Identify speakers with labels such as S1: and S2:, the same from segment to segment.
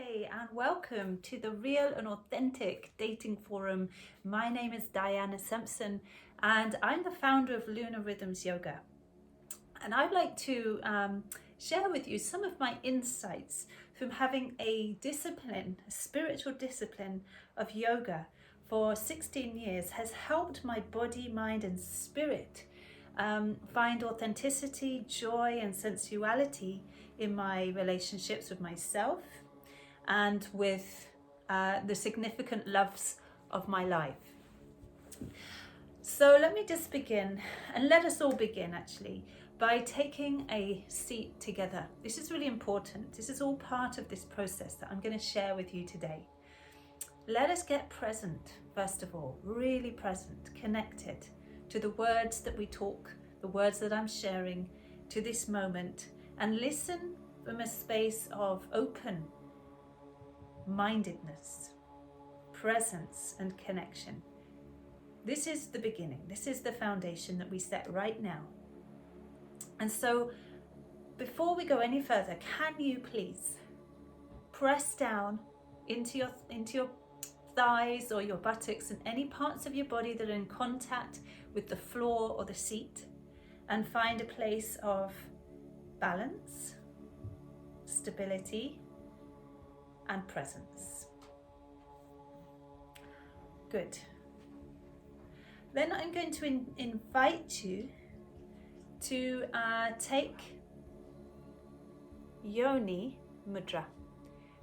S1: Namaste and welcome to the Real and Authentic Dating Forum. My name is Diana Sampson and I'm the founder of Lunar Rhythms Yoga. And I'd like to share with you some of my insights from having a spiritual discipline of yoga for 16 years has helped my body, mind and spirit find authenticity, joy and sensuality in my relationships with myself and with the significant loves of my life. So let me just begin, and let us all begin actually, by taking a seat together. This is really important. This is all part of this process that I'm going to share with you today. Let us get present, first of all, really present, connected to the words that we talk, the words that I'm sharing, to this moment, and listen from a space of open mindedness, presence and connection. This is the beginning. This is the foundation that we set right now. And so before we go any further, can you please press down into your thighs or your buttocks and any parts of your body that are in contact with the floor or the seat, and find a place of balance, stability and presence. Good. Then I'm going to invite you to take Yoni Mudra.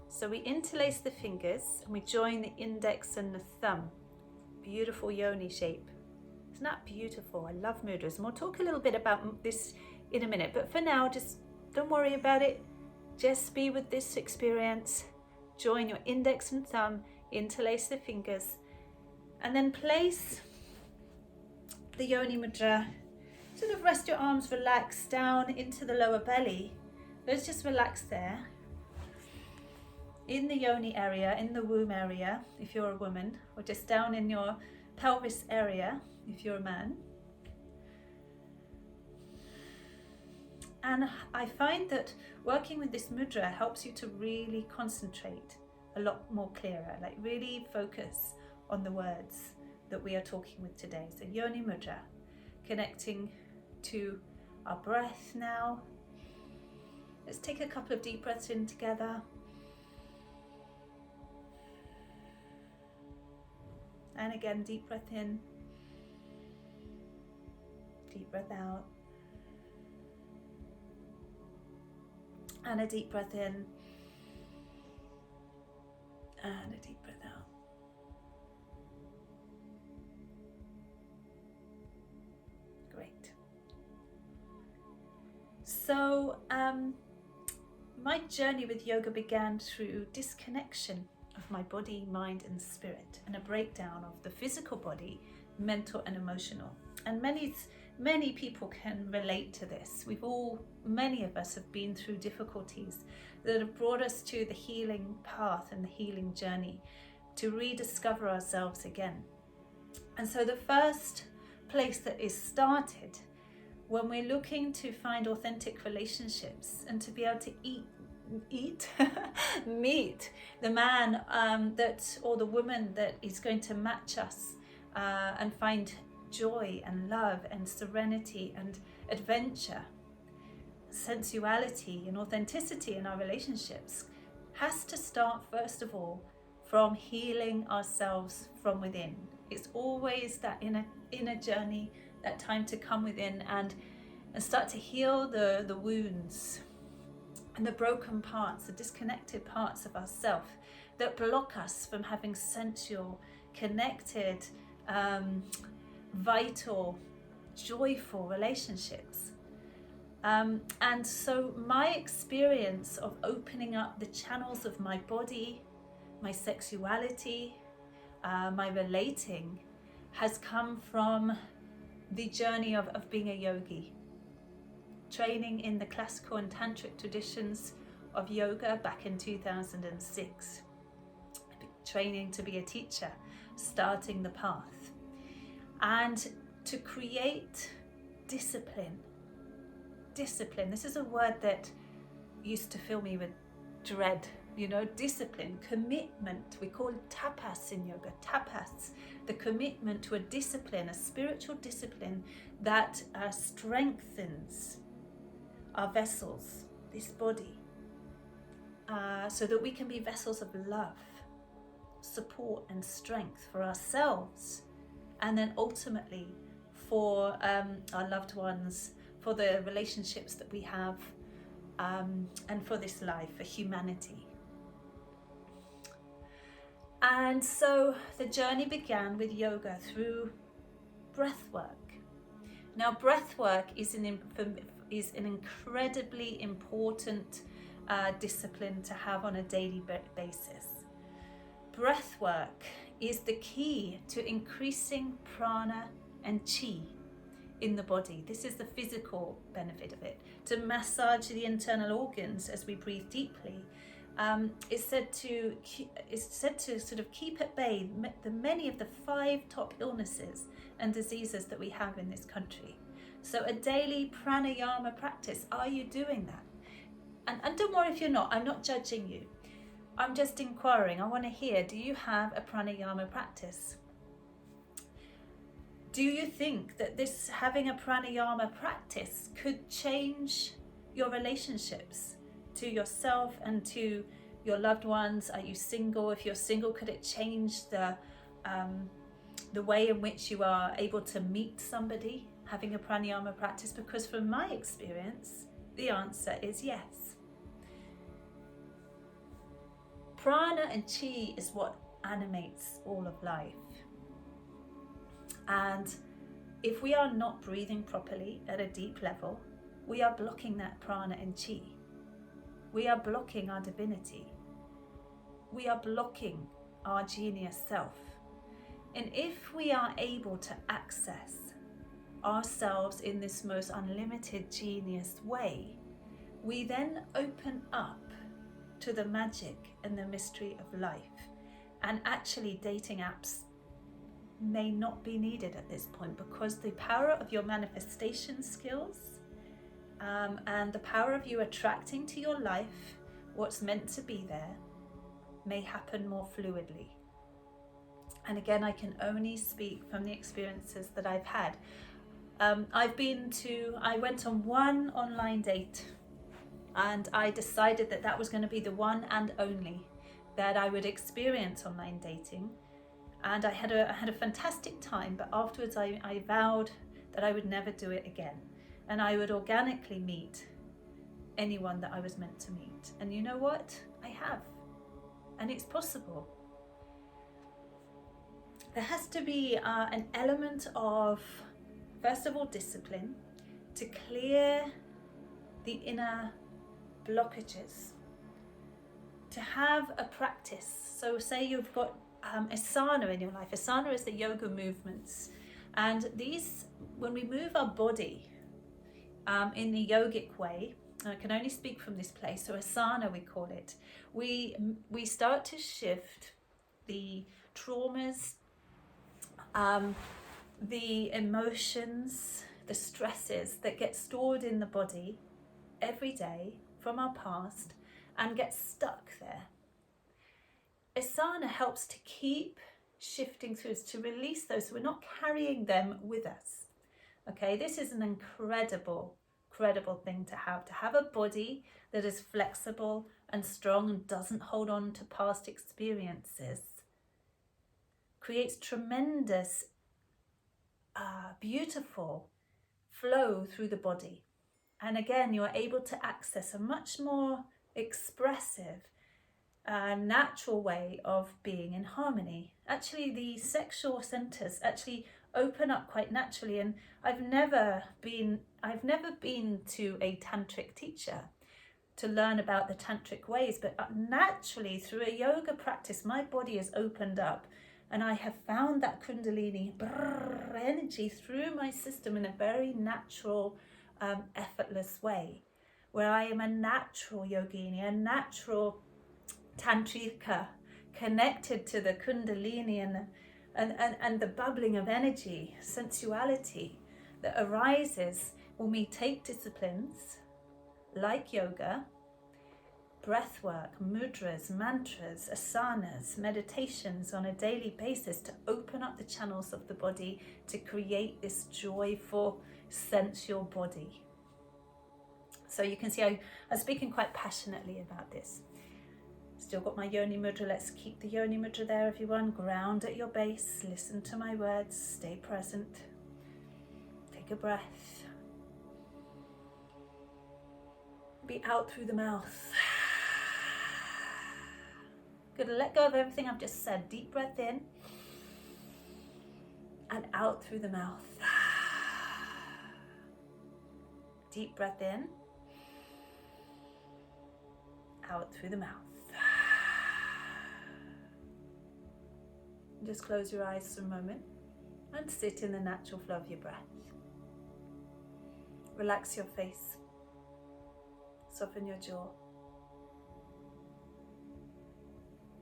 S1: So we interlace the fingers and we join the index and the thumb. Beautiful Yoni shape. Isn't that beautiful? I love mudras, and we'll talk a little bit about this in a minute. But for now, just don't worry about it. Just be with this experience. Join your index and thumb, interlace the fingers, and then place the Yoni Mudra. Sort of rest your arms relaxed down into the lower belly. Let's just relax there. In the Yoni area, in the womb area, if you're a woman, or just down in your pelvis area, if you're a man. And I find that working with this mudra helps you to really concentrate a lot more clearer, like really focus on the words that we are talking with today. So Yoni Mudra, connecting to our breath now. Let's take a couple of deep breaths in together. And again, deep breath in, deep breath out. And a deep breath in, and a deep breath out. Great. So, my journey with yoga began through disconnection of my body, mind and spirit, and a breakdown of the physical body, mental and emotional. And many people can relate to this. Many of us have been through difficulties that have brought us to the healing path and the healing journey to rediscover ourselves again. And so the first place that is started when we're looking to find authentic relationships and to be able to meet the man or the woman that is going to match us and find joy and love and serenity and adventure, sensuality and authenticity in our relationships, has to start first of all from healing ourselves from within. It's always that inner journey, that time to come within and start to heal the wounds and the broken parts, the disconnected parts of ourself that block us from having sensual, connected, vital, joyful relationships. And so my experience of opening up the channels of my body, my sexuality, my relating has come from the journey of being a yogi. Training in the classical and tantric traditions of yoga back in 2006. Training to be a teacher, starting the path. And to create discipline. Discipline, this is a word that used to fill me with dread discipline, commitment. We call it tapas in yoga, tapas, the commitment to a discipline, a spiritual discipline that strengthens our vessels, this body, so that we can be vessels of love, support and strength for ourselves, and then ultimately for our loved ones, for the relationships that we have, and for this life, for humanity. And so the journey began with yoga through breath work. Now, breath work is an incredibly important discipline to have on a daily basis. Breath work is the key to increasing prana and chi in the body. This is the physical benefit of it. To massage the internal organs as we breathe deeply, is said to sort of keep at bay many of the 5 top illnesses and diseases that we have in this country. So a daily pranayama practice, are you doing that? And don't worry if you're not, I'm not judging you. I'm just inquiring. I want to hear, do you have a pranayama practice? Do you think that having a pranayama practice could change your relationships to yourself and to your loved ones? Are you single? If you're single, could it change the way in which you are able to meet somebody, having a pranayama practice? Because from my experience, the answer is yes. Prana and chi is what animates all of life. And if we are not breathing properly at a deep level, we are blocking that prana and chi. We are blocking our divinity. We are blocking our genius self. And if we are able to access ourselves in this most unlimited genius way, we then open up to the magic and the mystery of life. And actually, dating apps may not be needed at this point, because the power of your manifestation skills and the power of you attracting to your life what's meant to be there may happen more fluidly. And again, I can only speak from the experiences that I've had. I went on one online date, and I decided that was going to be the one and only that I would experience online dating. And I had a fantastic time, but afterwards I vowed that I would never do it again. And I would organically meet anyone that I was meant to meet. And you know what? I have. And it's possible. There has to be an element of, first of all, discipline to clear the inner blockages. To have a practice. So say you've got asana in your life. Asana is the yoga movements, and these, when we move our body in the yogic way, I can only speak from this place, so asana we call it, we start to shift the traumas, the emotions, the stresses that get stored in the body every day from our past and get stuck there. Asana helps to keep shifting through, to release those, so we're not carrying them with us. Okay, this is an incredible thing to have a body that is flexible and strong and doesn't hold on to past experiences. Creates tremendous, beautiful flow through the body. And again, you are able to access a much more expressive, natural way of being in harmony. Actually, the sexual centers actually open up quite naturally, and I've never been to a tantric teacher to learn about the tantric ways, but naturally through a yoga practice my body has opened up, and I have found that kundalini energy through my system in a very natural, effortless way, where I am a natural yogini, a natural tantrika, connected to the kundalini and the bubbling of energy, sensuality that arises when we take disciplines like yoga, breath work, mudras, mantras, asanas, meditations on a daily basis to open up the channels of the body to create this joyful, sensual body. So you can see I'm speaking quite passionately about this. Still got my yoni mudra. Let's keep the yoni mudra there, everyone. Ground at your base. Listen to my words. Stay present. Take a breath. Be out through the mouth. Good. Let go of everything I've just said. Deep breath in and out through the mouth. Deep breath in, out through the mouth. Just close your eyes for a moment and sit in the natural flow of your breath. Relax your face. Soften your jaw.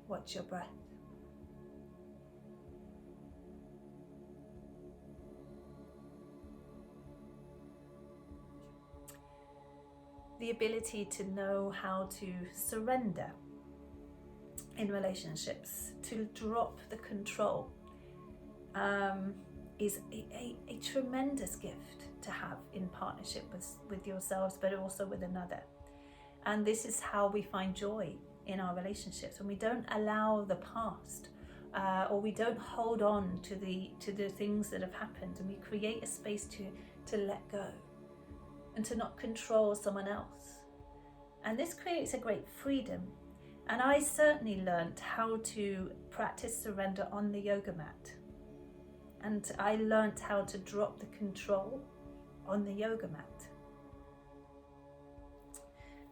S1: Watch your breath. The ability to know how to surrender in relationships, to drop the control, is a tremendous gift to have in partnership with yourselves, but also with another. And this is how we find joy in our relationships, when we don't allow the past or we don't hold on to the things that have happened, and we create a space to let go and to not control someone else. And this creates a great freedom. And I certainly learned how to practice surrender on the yoga mat. And I learned how to drop the control on the yoga mat.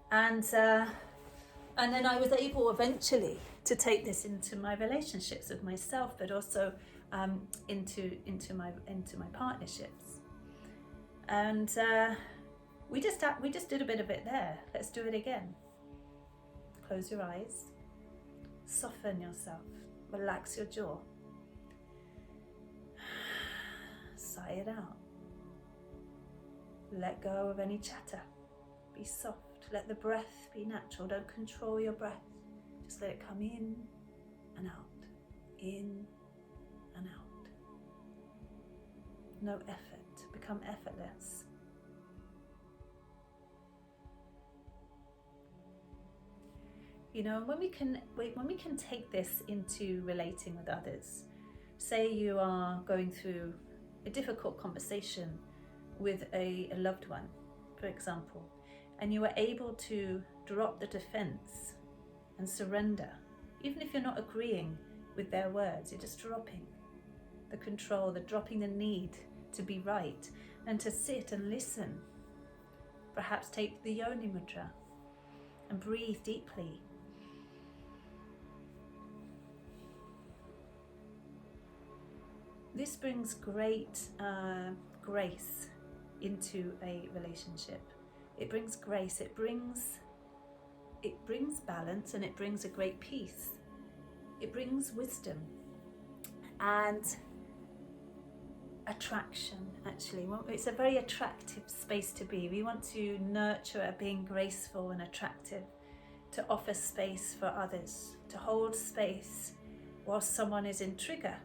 S1: And then I was able eventually to take this into my relationships with myself, but also into my partnerships. And we just did a bit of it there. Let's do it again. Close your eyes. Soften yourself. Relax your jaw. Sigh it out. Let go of any chatter. Be soft. Let the breath be natural. Don't control your breath. Just let it come in and out. In and out. No effort. Become effortless. You know, when we can take this into relating with others, say you are going through a difficult conversation with a loved one, for example, and you are able to drop the defense and surrender, even if you're not agreeing with their words, you're just dropping the control, dropping the need to be right, and to sit and listen. Perhaps take the yoni mudra and breathe deeply. This brings great grace into a relationship. It brings grace, it brings balance, and it brings a great peace. It brings wisdom and attraction, actually. It's a very attractive space to be. We want to nurture being graceful and attractive, to offer space for others, to hold space while someone is in trigger,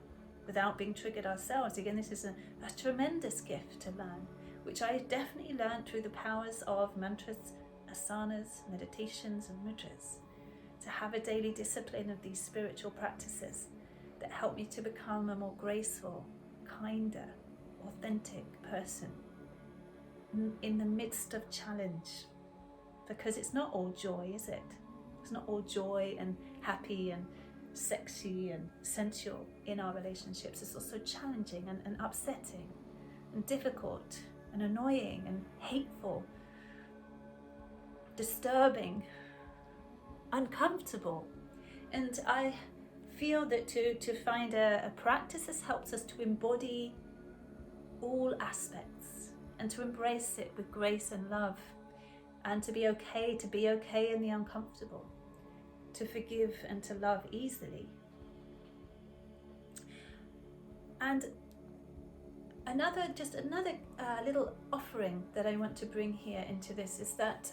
S1: without being triggered ourselves. Again, this is a tremendous gift to learn, which I definitely learned through the powers of mantras, asanas, meditations and mudras, to have a daily discipline of these spiritual practices that help me to become a more graceful, kinder, authentic person in the midst of challenge. Because it's not all joy, is it? It's not all joy and happy and sexy and sensual in our relationships. It's also challenging and upsetting and difficult and annoying and hateful, disturbing, uncomfortable. And I feel that to find a practice that helps us to embody all aspects and to embrace it with grace and love, and to be okay in the uncomfortable, to forgive and to love easily. And another little offering that I want to bring here into this is that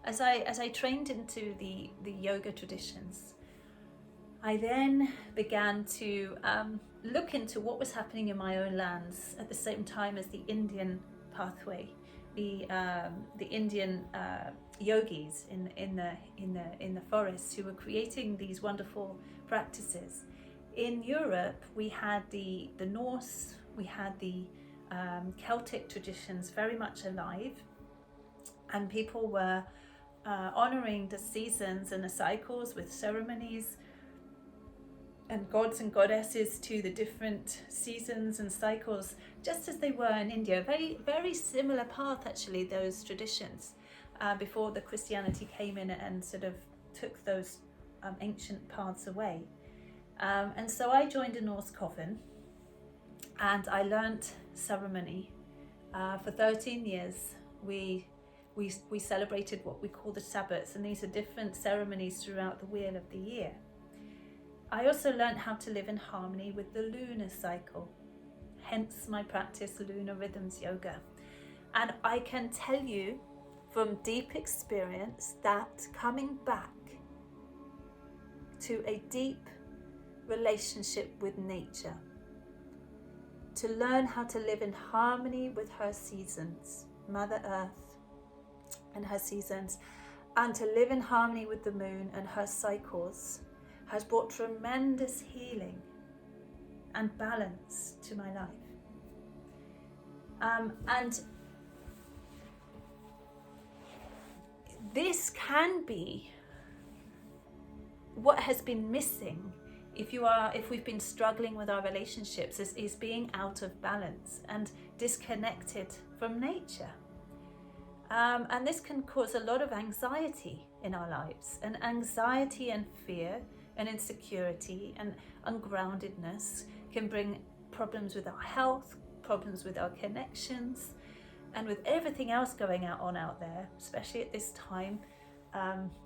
S1: as I trained into the yoga traditions, I then began to look into what was happening in my own lands at the same time as the Indian pathway, the Indian yogis in the forests who were creating these wonderful practices. In Europe, we had the Norse, we had the Celtic traditions very much alive, and people were honoring the seasons and the cycles with ceremonies and gods and goddesses to the different seasons and cycles, just as they were in India. Very, very similar path, actually, those traditions, before the Christianity came in and sort of took those ancient paths away. And so I joined a Norse coven, and I learnt ceremony. For 13 years, we celebrated what we call the Sabbats, and these are different ceremonies throughout the wheel of the year. I also learned how to live in harmony with the lunar cycle, hence my practice, Lunar Rhythms Yoga. And I can tell you from deep experience that coming back to a deep relationship with nature, to learn how to live in harmony with her seasons, Mother Earth and her seasons, and to live in harmony with the moon and her cycles, has brought tremendous healing and balance to my life. And this can be what has been missing if we've been struggling with our relationships, is being out of balance and disconnected from nature. And this can cause a lot of anxiety in our lives, and anxiety and fear and insecurity and ungroundedness can bring problems with our health, problems with our connections, and with everything else going on out there, especially at this time,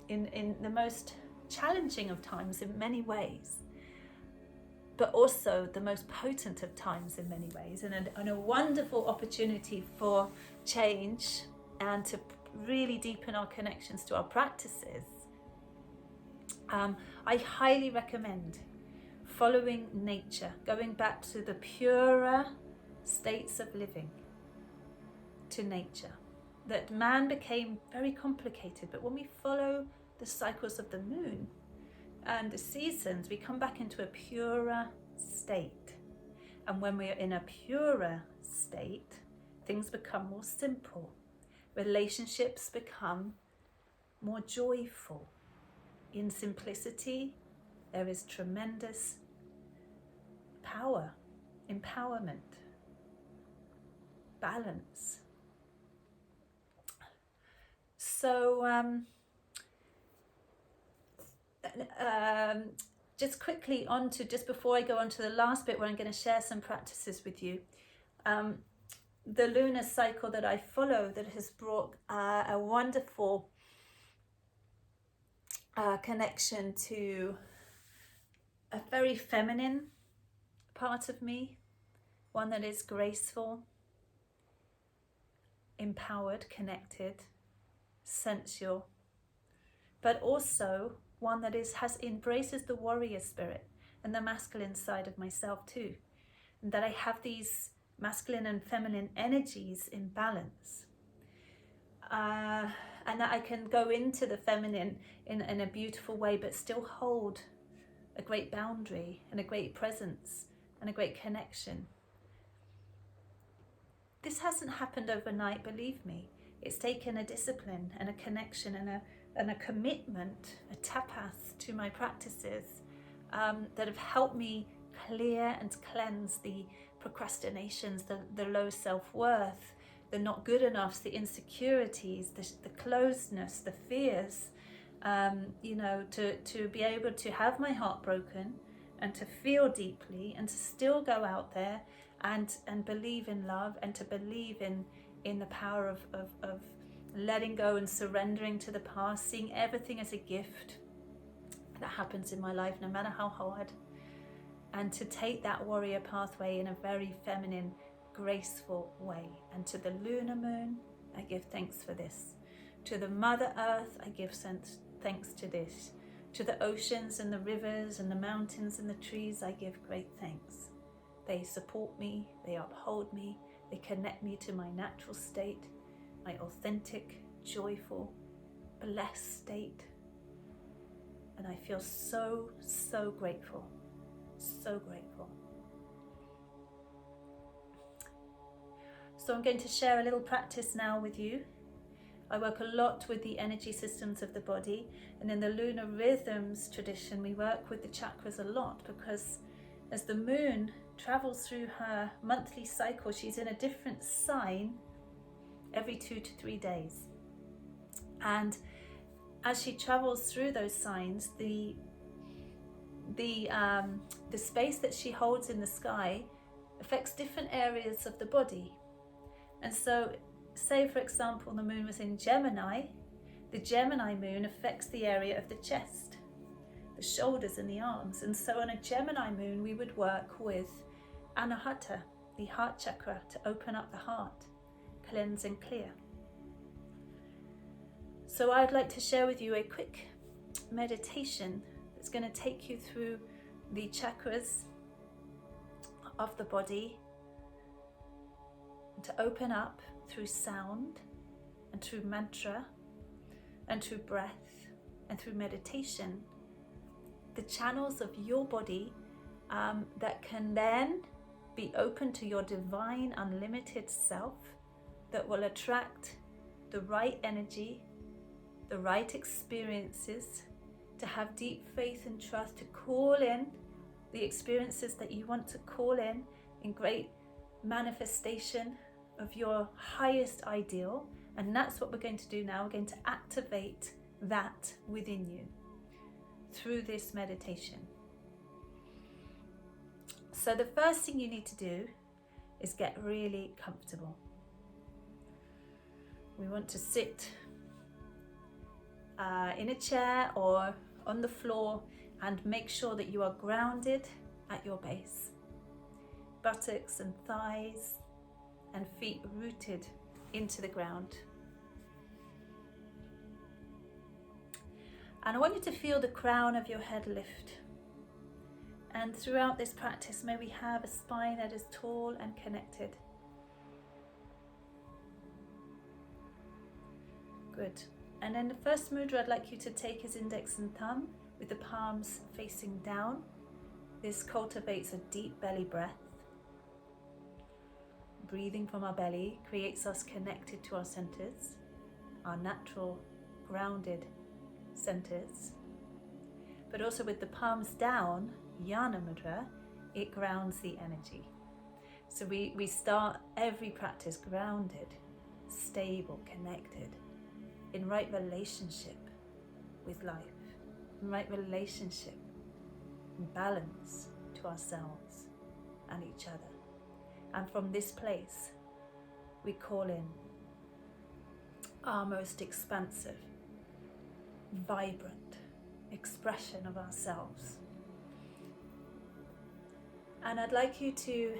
S1: in the most challenging of times in many ways, but also the most potent of times in many ways, and a wonderful opportunity for change and to really deepen our connections to our practices. I highly recommend following nature, going back to the purer states of living, to nature. That man became very complicated, but when we follow the cycles of the moon and the seasons, we come back into a purer state. And when we are in a purer state, things become more simple. Relationships become more joyful. In simplicity, there is tremendous power, empowerment, balance. So just quickly just before I go on to the last bit where I'm going to share some practices with you, the lunar cycle that I follow that has brought a wonderful connection to a very feminine part of me, one that is graceful, empowered, connected, sensual, but also one that embraces the warrior spirit and the masculine side of myself too, and that I have these masculine and feminine energies in balance. And that I can go into the feminine in a beautiful way, but still hold a great boundary and a great presence and a great connection. This hasn't happened overnight, believe me. It's taken a discipline and a connection and a commitment, a tapas to my practices that have helped me clear and cleanse the procrastinations, the low self-worth, the not good enoughs, the insecurities, the closedness, the fears, to be able to have my heart broken and to feel deeply and to still go out there and believe in love and to believe in the power of letting go and surrendering to the past, seeing everything as a gift that happens in my life, no matter how hard, and to take that warrior pathway in a very feminine, graceful way. And to the lunar moon, I give thanks for this. To the Mother Earth, I give thanks to this. To the oceans and the rivers and the mountains and the trees, I give great thanks. They support me, they uphold me, they connect me to my natural state, my authentic, joyful, blessed state. And I feel so, so grateful, so grateful. So I'm going to share a little practice now with you. I work a lot with the energy systems of the body, and in the lunar rhythms tradition we work with the chakras a lot, because as the moon travels through her monthly cycle, she's in a different sign every 2 to 3 days. And as she travels through those signs, the space that she holds in the sky affects different areas of the body. And so, say for example the moon was in Gemini, the Gemini moon affects the area of the chest, the shoulders and the arms. And so on a Gemini moon we would work with Anahata, the heart chakra, to open up the heart, cleanse and clear. So I'd like to share with you a quick meditation that's going to take you through the chakras of the body, to open up through sound and through mantra and through breath and through meditation, the channels of your body that can then be open to your divine unlimited self, that will attract the right energy, the right experiences, to have deep faith and trust, to call in the experiences that you want to call in great manifestation of your highest ideal. And that's what we're going to do now. We're going to activate that within you through this meditation. So the first thing you need to do is get really comfortable. We want to sit in a chair or on the floor, and make sure that you are grounded at your base. Buttocks and thighs and feet rooted into the ground. And I want you to feel the crown of your head lift. And throughout this practice, may we have a spine that is tall and connected. Good. And then the first mudra I'd like you to take is index and thumb with the palms facing down. This cultivates a deep belly breath. Breathing from our belly creates us connected to our centers, our natural grounded centers. But also with the palms down, Yana Mudra, it grounds the energy. So we start every practice grounded, stable, connected, in right relationship with life, in right relationship and balance to ourselves and each other. And from this place, we call in our most expansive, vibrant expression of ourselves. And I'd like you to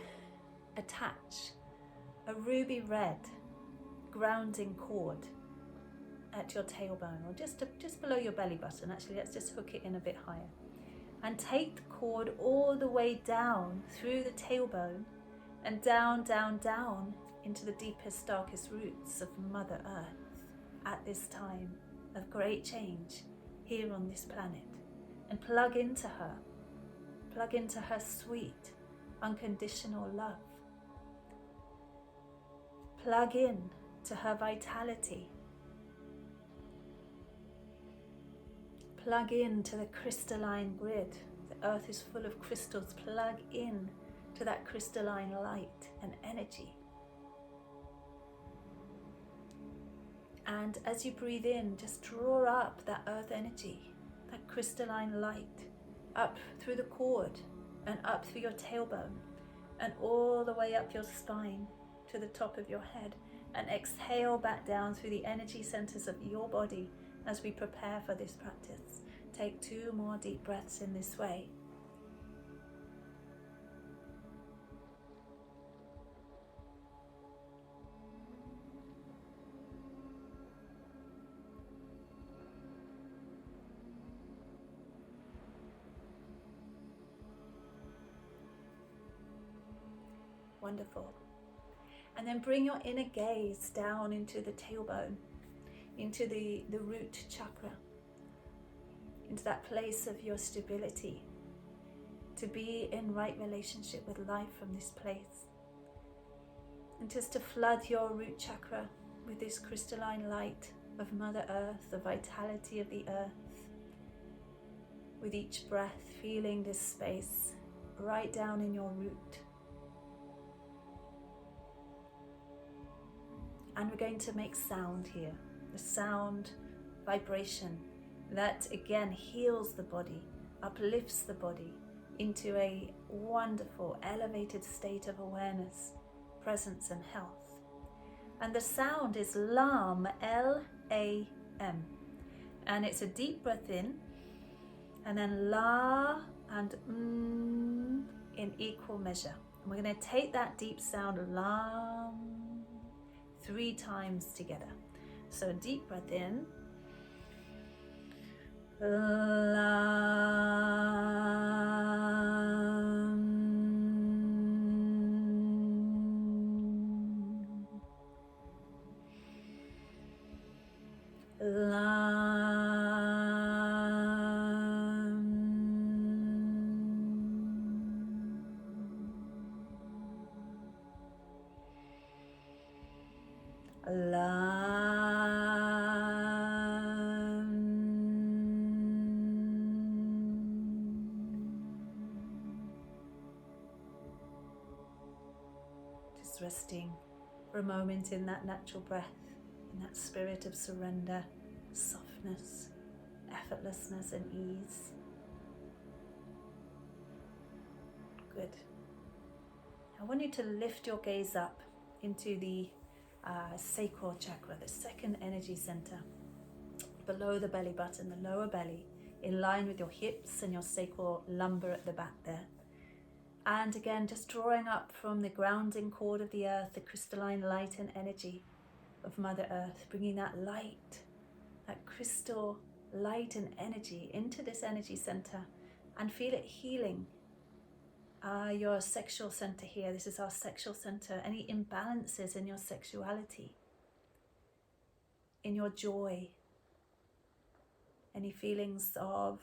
S1: attach a ruby red grounding cord at your tailbone, or just below your belly button. Actually, let's just hook it in a bit higher. And take the cord all the way down through the tailbone and down, down, down into the deepest, darkest roots of Mother Earth at this time of great change here on this planet. And plug into her sweet, unconditional love. Plug in to her vitality. Plug in to the crystalline grid. The earth is full of crystals. Plug in to that crystalline light and energy. And as you breathe in, just draw up that earth energy, that crystalline light, up through the cord and up through your tailbone and all the way up your spine to the top of your head, and exhale back down through the energy centers of your body as we prepare for this practice. Take 2 more deep breaths in this way. Wonderful. And then bring your inner gaze down into the tailbone, into the root chakra, into that place of your stability, to be in right relationship with life from this place. And just to flood your root chakra with this crystalline light of Mother Earth, the vitality of the earth. With each breath, feeling this space right down in your root. And we're going to make sound here. The sound, vibration, that again heals the body, uplifts the body into a wonderful, elevated state of awareness, presence and health. And the sound is LAM, L-A-M. And it's a deep breath in, and then La and in equal measure. And we're going to take that deep sound LAM 3 times together. So deep breath in. Just resting for a moment in that natural breath, in that spirit of surrender, softness, effortlessness and ease. Good. I want you to lift your gaze up into the sacral chakra, the second energy center, below the belly button, the lower belly, in line with your hips and your sacral lumbar at the back there. And again, just drawing up from the grounding cord of the earth, the crystalline light and energy of Mother Earth, bringing that light, that crystal light and energy into this energy center, and feel it healing your sexual center here. This is our sexual center. Any imbalances in your sexuality, in your joy, any feelings of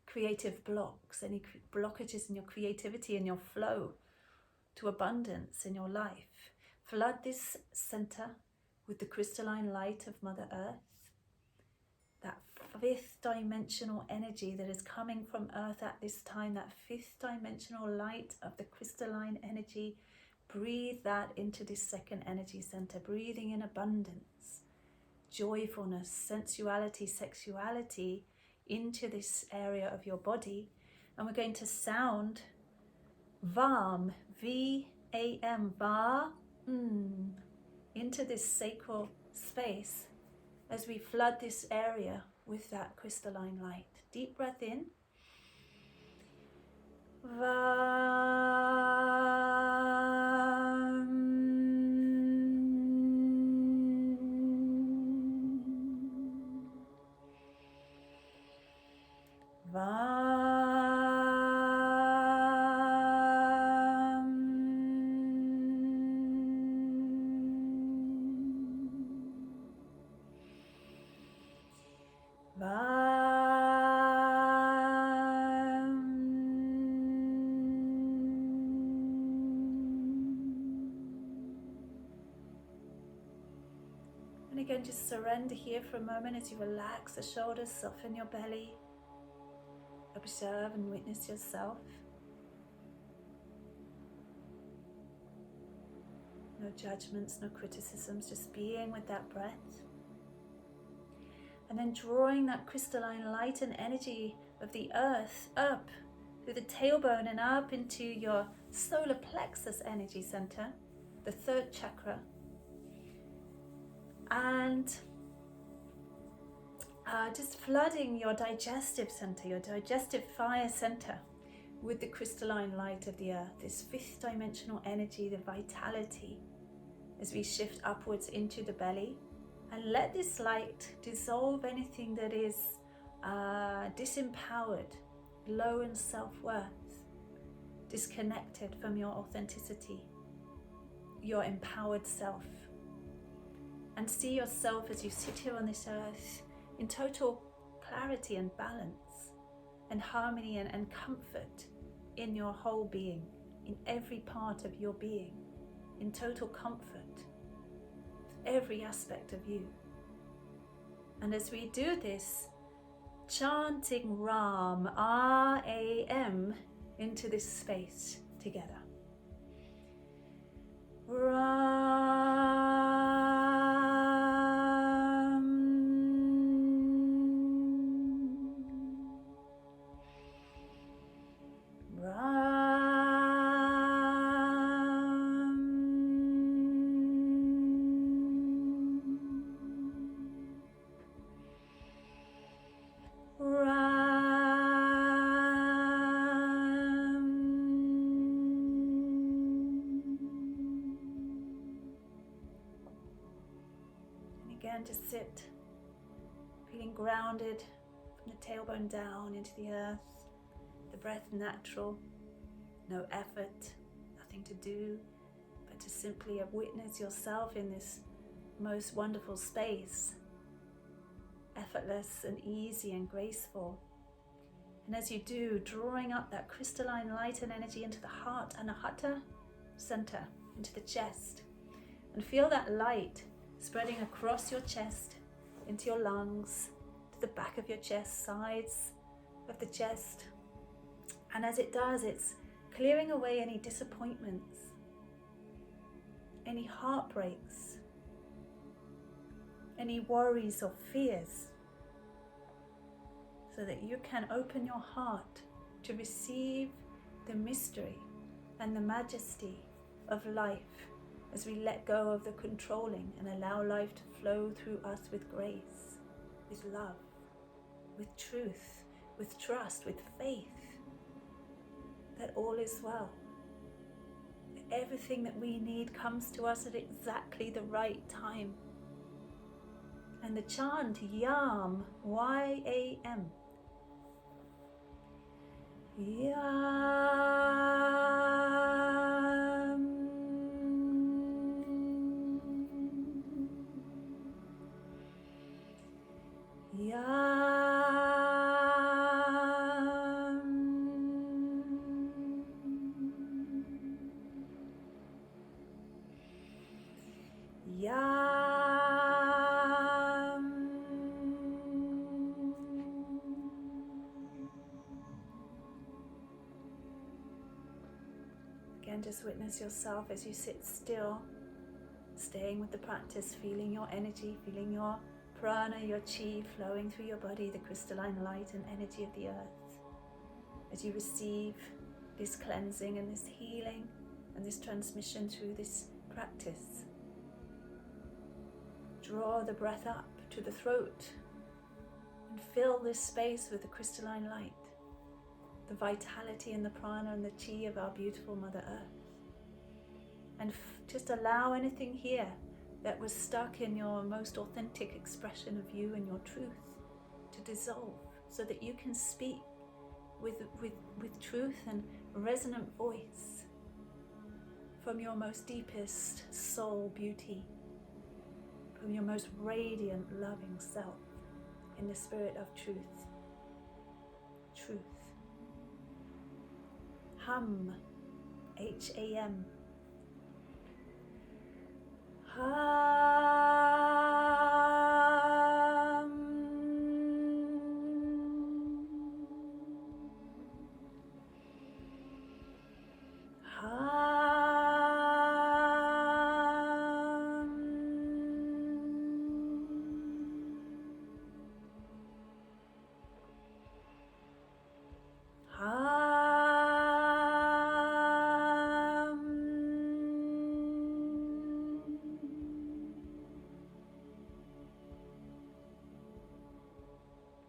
S1: creative blocks, any blockages in your creativity and your flow to abundance in your life. Flood this center with the crystalline light of Mother Earth, that 5th dimensional energy that is coming from Earth at this time, that 5th dimensional light of the crystalline energy. Breathe that into this second energy center, breathing in abundance, joyfulness, sensuality, sexuality into this area of your body. And we're going to sound VAM, V-A-M, Va, into this sacral space as we flood this area with that crystalline light. Deep breath in. And again, just surrender here for a moment as you relax the shoulders, soften your belly. Observe and witness yourself. No judgments, no criticisms, just being with that breath. And then drawing that crystalline light and energy of the earth up through the tailbone and up into your solar plexus energy center, the 3rd chakra. And just flooding your digestive center, your digestive fire center with the crystalline light of the earth, this 5th dimensional energy, the vitality, as we shift upwards into the belly. And let this light dissolve anything that is disempowered, low in self-worth. disconnected from your authenticity, your empowered self. And see yourself as you sit here on this earth in total clarity and balance and harmony and comfort in your whole being, in every part of your being, in total comfort, every aspect of you. And as we do this, chanting Ram, R-A-M, into this space together. Again, just sit, feeling grounded from the tailbone down into the earth, the breath natural, no effort, nothing to do, but to simply witness yourself in this most wonderful space, effortless and easy and graceful. And as you do, drawing up that crystalline light and energy into the heart, Anahata center, into the chest, and feel that light spreading across your chest, into your lungs, to the back of your chest, sides of the chest. And as it does, it's clearing away any disappointments, any heartbreaks, any worries or fears, so that you can open your heart to receive the mystery and the majesty of life, as we let go of the controlling and allow life to flow through us with grace, with love, with truth, with trust, with faith, that all is well. Everything that we need comes to us at exactly the right time. And the chant, Yam, Y-A-M. Yam. Again, just witness yourself as you sit still, staying with the practice, feeling your energy, feeling your prana, your chi flowing through your body, the crystalline light and energy of the earth. As you receive this cleansing and this healing and this transmission through this practice, draw the breath up to the throat and fill this space with the crystalline light, the vitality and the prana and the chi of our beautiful Mother Earth. And just allow anything here that was stuck in your most authentic expression of you and your truth to dissolve, so that you can speak with truth and resonant voice from your most deepest soul beauty, from your most radiant loving self, in the spirit of truth. Truth. Hum, H-A-M.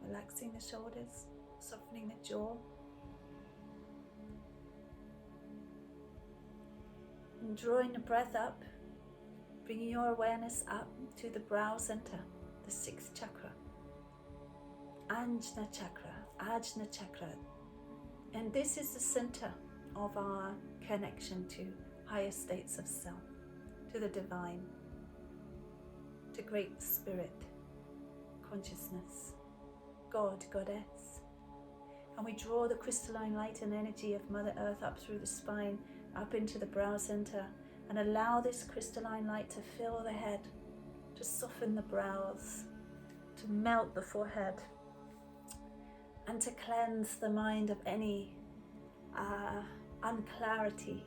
S1: Relaxing the shoulders, softening the jaw. And drawing the breath up, bringing your awareness up to the brow center, the 6th chakra. Ajna chakra, Ajna chakra. And this is the center of our connection to higher states of self, to the divine, to Great Spirit, consciousness, God, Goddess. And we draw the crystalline light and energy of Mother Earth up through the spine, up into the brow center, and allow this crystalline light to fill the head, to soften the brows, to melt the forehead, and to cleanse the mind of any unclarity,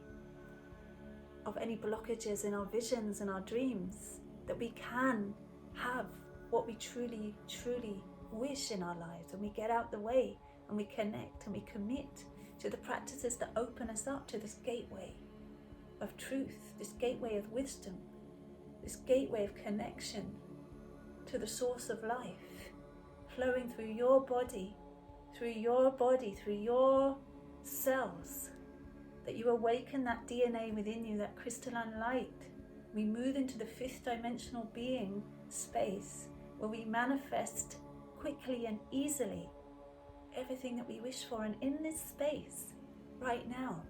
S1: of any blockages in our visions and our dreams, that we can have what we truly, truly wish in our lives, and we get out the way and we connect and we commit to the practices that open us up to this gateway of truth, this gateway of wisdom, this gateway of connection to the source of life, flowing through your body, through your cells, that you awaken that DNA within you, that crystalline light. We move into the fifth dimensional being space, where we manifest quickly and easily everything that we wish for. And in this space right now,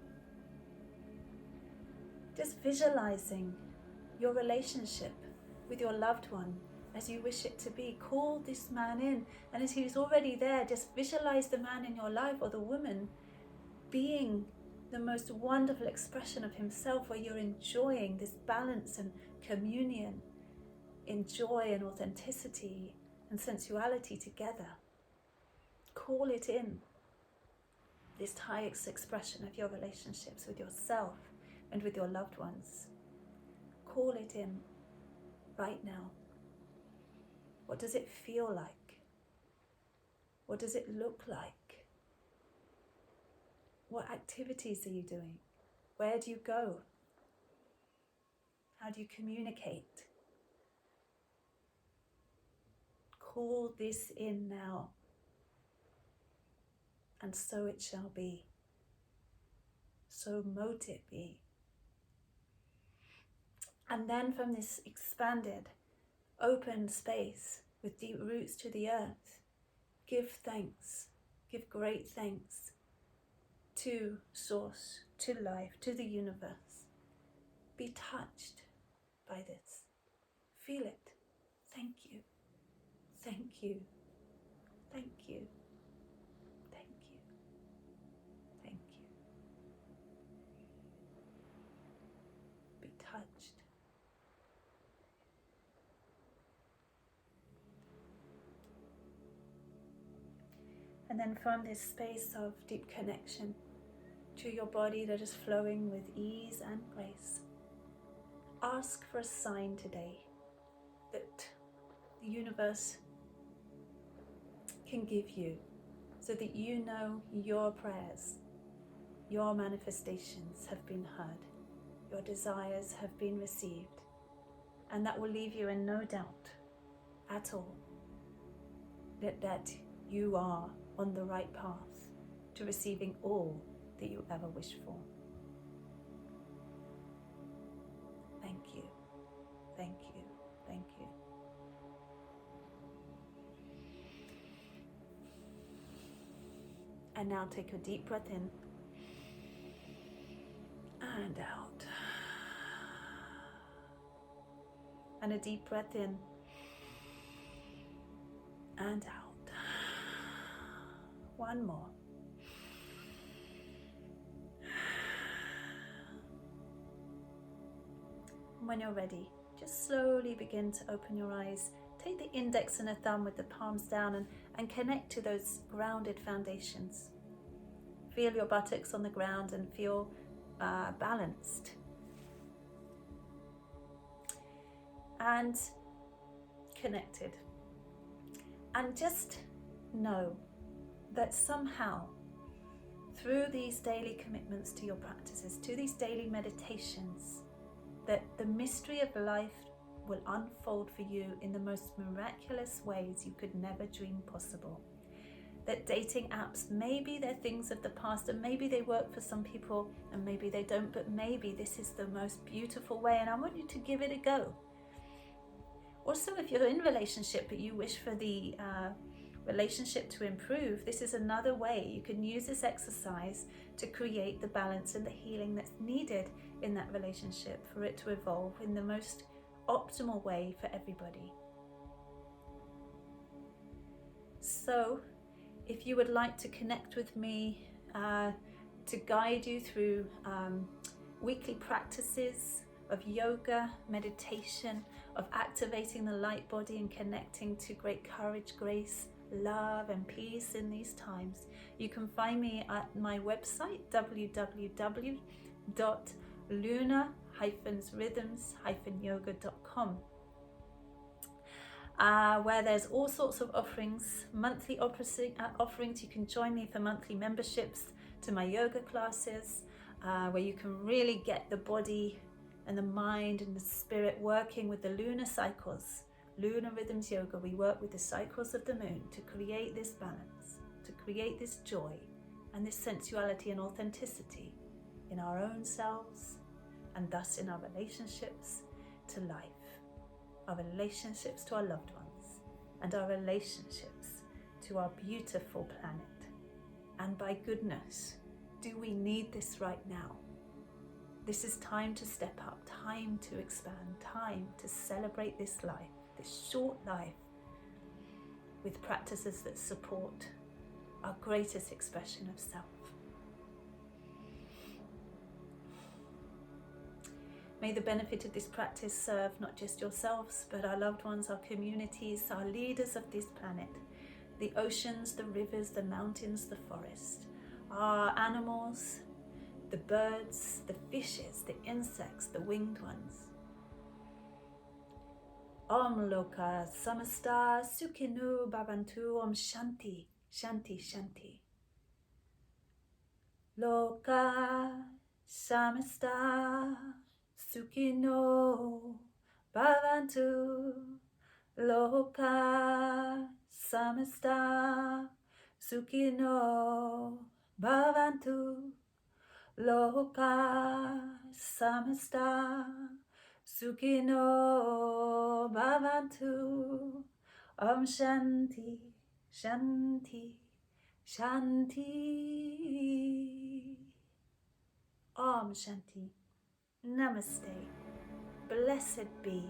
S1: just visualizing your relationship with your loved one as you wish it to be. Call this man in, and as he's already there, just visualize the man in your life, or the woman, being the most wonderful expression of himself, where you're enjoying this balance and communion in joy and authenticity and sensuality together. Call it in, this highest expression of your relationships with yourself and with your loved ones. Call it in right now. What does it feel like? What does it look like? What activities are you doing? Where do you go? How do you communicate? Call this in now, and so it shall be. So mote it be. And then from this expanded, open space with deep roots to the earth, give thanks, give great thanks to Source, to life, to the universe. Be touched by this. Feel it. Thank you. Thank you. Thank you. Thank you. Thank you. Be touched. And then from this space of deep connection to your body that is flowing with ease and grace, ask for a sign today that the universe can give you, so that you know your prayers, your manifestations have been heard, your desires have been received, and that will leave you in no doubt at all that you are on the right path to receiving all that you ever wish for. Thank you, thank you, thank you. And now take a deep breath in and out. And a deep breath in and out. One more. When you're ready, just slowly begin to open your eyes. Take the index and the thumb with the palms down and connect to those grounded foundations. Feel your buttocks on the ground and feel balanced. And connected. And just know that somehow, through these daily commitments to your practices, to these daily meditations, that the mystery of life will unfold for you in the most miraculous ways you could never dream possible. That dating apps, maybe they're things of the past, and maybe they work for some people and maybe they don't, but maybe this is the most beautiful way, and I want you to give it a go. Also, if you're in a relationship but you wish for the relationship to improve, this is another way you can use this exercise to create the balance and the healing that's needed in that relationship for it to evolve in the most optimal way for everybody. So if you would like to connect with me to guide you through weekly practices of yoga, meditation, of activating the light body and connecting to great courage, grace, love and peace in these times, you can find me at my website www.luna-rhythms-yoga.com, where there's all sorts of offerings, monthly offerings. You can join me for monthly memberships to my yoga classes, where you can really get the body and the mind and the spirit working with the lunar cycles. Lunar Rhythms Yoga, we work with the cycles of the moon to create this balance, to create this joy and this sensuality and authenticity in our own selves, and thus in our relationships to life, our relationships to our loved ones, and our relationships to our beautiful planet. And by goodness, do we need this right now? This is time to step up, time to expand, time to celebrate this life, this short life, with practices that support our greatest expression of self. May the benefit of this practice serve not just yourselves, but our loved ones, our communities, our leaders of this planet, the oceans, the rivers, the mountains, the forest, our animals, the birds, the fishes, the insects, the winged ones. Om Loka Samasta Sukhinu Bhavantu. Om Shanti, Shanti, Shanti. Loka Samasta Sukhino Bhavantu. Loka Samasta Sukhino Bhavantu. Loka Samasta Sukhino Bhavantu. Om Shanti, Shanti, Shanti. Om Shanti. Namaste. Blessed be.